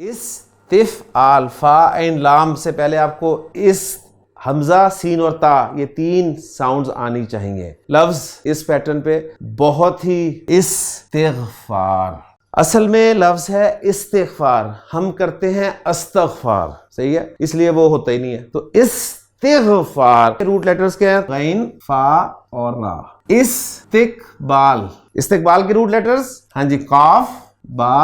استفعال، فا عین لام سے پہلے آپ کو اس حمزہ سین اور تا یہ تین ساؤنڈز آنی چاہیے. لفظ اس پیٹرن پہ بہت ہی استغفار، اصل میں لفظ ہے استغفار، ہم کرتے ہیں استغفار، صحیح ہے، اس لیے وہ ہوتا ہی نہیں ہے. تو استغفار کے روٹ لیٹرز کیا ہیں؟ غین، فا اور را. استقبال، استقبال کے روٹ لیٹرز ہاں جی قاف، با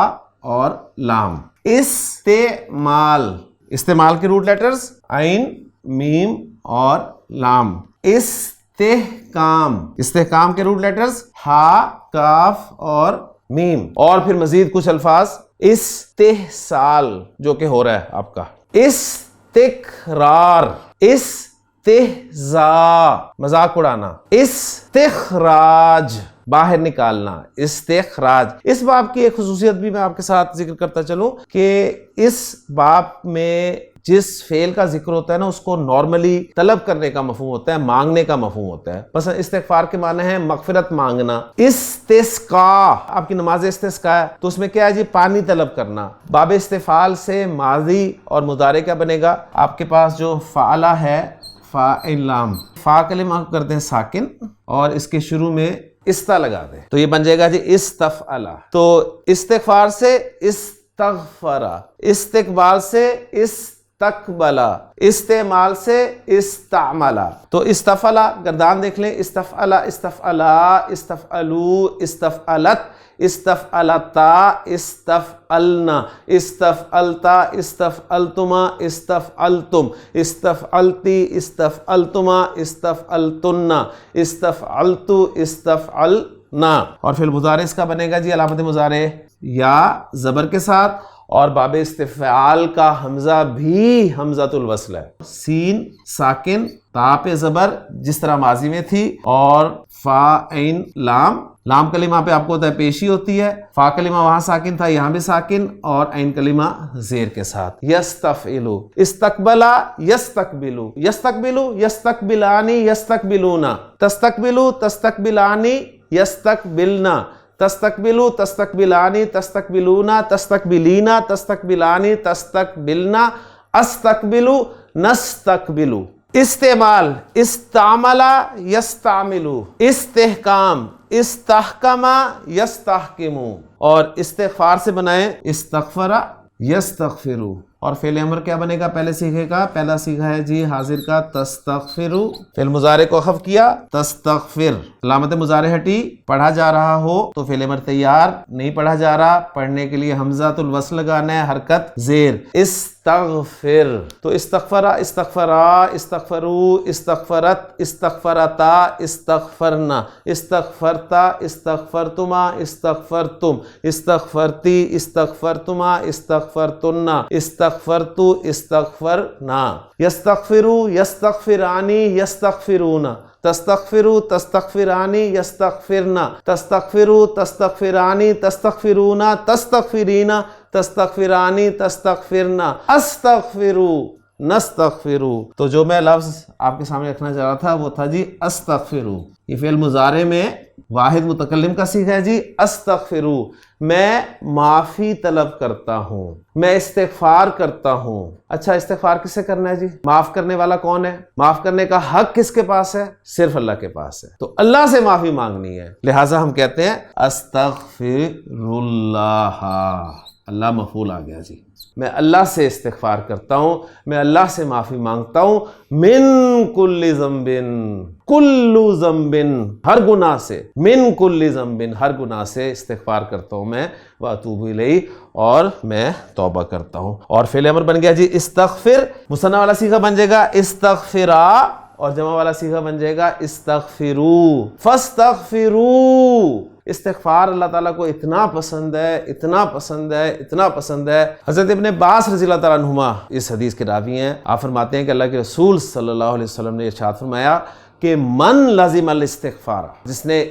اور لام. استعمال، استعمال کے روٹ لیٹرز عین، میم اور لام. استحکام، استحکام کے روٹ لیٹرز ہا، کاف اور میم. اور پھر مزید کچھ الفاظ استحصال جو کہ ہو رہا ہے آپ کا. استقرار، استہزاء مذاق اڑانا. استخراج باہر نکالنا، استخراج. اس باب کی ایک خصوصیت بھی میں آپ کے ساتھ ذکر کرتا چلوں کہ اس باب میں جس فعل کا ذکر ہوتا ہے نا اس کو نارملی طلب کرنے کا مفہوم ہوتا ہے، مانگنے کا مفہوم ہوتا ہے. مثلا استغفار کے معنی ہے مغفرت مانگنا. استسقاء، آپ کی نماز استسقاء ہے تو اس میں کیا ہے جی؟ پانی طلب کرنا. باب استفعال سے ماضی اور مضارع کیا بنے گا؟ آپ کے پاس جو فعلہ ہے فا عین لام، فا کلمہ کر دیں ساکن اور اس کے شروع میں استا لگا دیں تو یہ بن جائے گا جی استفعلا. تو استغفار سے استغفرا، استقبال سے استقبلا، استعمال سے استعملا. تو استفعلا گردان دیکھ لیں، استفعلا، استفعلا، استفعلو، استفعلت، استفعلتا، استفعلنا، استفعلتا، استفعلتما، استفعلتم، استفعلتی، استفعلتما، استفعلتن، استفعلتو، استفعلنا. اور پھر مضارع اس کا بنے گا جی علامت مضارع یا زبر کے ساتھ، اور باب استفعال کا حمزہ بھی حمزۃ الوصل ہے. سین ساکن، تا پہ زبر جس طرح ماضی میں تھی، اور فا عین لام. لام کلمہ پہ آپ کو ہوتا ہے پیشی ہوتی ہے، فا کلمہ وہاں ساکن تھا یہاں بھی ساکن، اور عین کلمہ زیر کے ساتھ. یستفعلو، استقبلا، یستقبلو، یستقبلو، یستقبلانی، یستقبلونا، تستقبلو، تستقبلانی، یستقبلنا، تستقبلو، تستقبلانی، تستقبلونا، تستقبلینا، تستقبلانی، تستقبلنا، استقبلو، نستقبلو. استعمال، استعملا، یستعملو. استحکام، استحکما، یستحکمو. اور استغفار سے بنائیں استغفرا، یستغفرو. اور فعل امر کیا بنے گا پہلے سیغے کا؟ پہلا سیغہ ہے جی حاضر کا تستغفرو. فعل مضارع کو خفض کیا تستغفر، علامت مضارع ہٹی، پڑھا جا رہا ہو تو فعل امر تیار، نہیں پڑھا جا رہا پڑھنے کے لیے حمزۃ الوصل لگانا ہے، حرکت زیر. استغفر. تو استغفرا، استغفرا، استغفرو، استغفرت، استغفرتا، استغفرنا، استغفرتا، استغفرتما، استغفرتم، استغفرتی، استغفرتما، استغفرتن، استغفرتو، استغفرنا. یستغفرو، یستغفرانی، یستغفرون، تستغفرو، تستغفرانی، یستغفرنا، تستغفرو، تستغفرانی، تستغفرونا، تستغفرینا، تستغفرانی، تستغفرنا، استغفرو، نستغفرو. تو جو میں لفظ آپ کے سامنے رکھنا چاہ رہا تھا وہ تھا جی استغفرو. یہ فعل مضارع میں واحد متکلم کا صیغہ ہے جی استغفرو. میں معافی طلب کرتا ہوں، میں استغفار کرتا ہوں. اچھا استغفار کس سے کرنا ہے جی؟ معاف کرنے والا کون ہے؟ معاف کرنے کا حق کس کے پاس ہے؟ صرف اللہ کے پاس ہے. تو اللہ سے معافی مانگنی ہے، لہٰذا ہم کہتے ہیں استغفر اللہ. اللہ مفعول آ گیا جی. میں اللہ سے استغفار کرتا ہوں، میں اللہ سے معافی مانگتا ہوں. من کل ذنب، کل ذنب ہر گناہ سے، من کل ذنب ہر گناہ سے استغفار کرتا ہوں میں. واتوب الیہ، اور میں توبہ کرتا ہوں. اور فعل امر بن گیا جی استغفر. مثنیٰ والا صیغہ بن جائے گا استغفرا، اور جمع والا صیغہ بن جائے گا استغفرو. فاستغفرو. استغفار اللہ تعالیٰ کو اتنا پسند ہے، اتنا پسند ہے، اتنا پسند ہے. حضرت ابن عباس رضی اللہ تعالیٰ عنہما اس حدیث کے راوی ہیں. آپ فرماتے ہیں کہ اللہ کے رسول صلی اللہ علیہ وسلم نے ارشاد فرمایا کہ من لازم الاستغفار، جس نے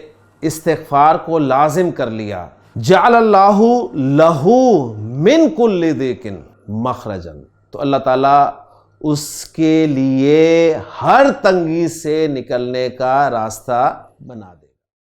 استغفار کو لازم کر لیا، جعل اللہ لہو من کل ضیق مخرجا، تو اللہ تعالیٰ اس کے لیے ہر تنگی سے نکلنے کا راستہ بنا دے.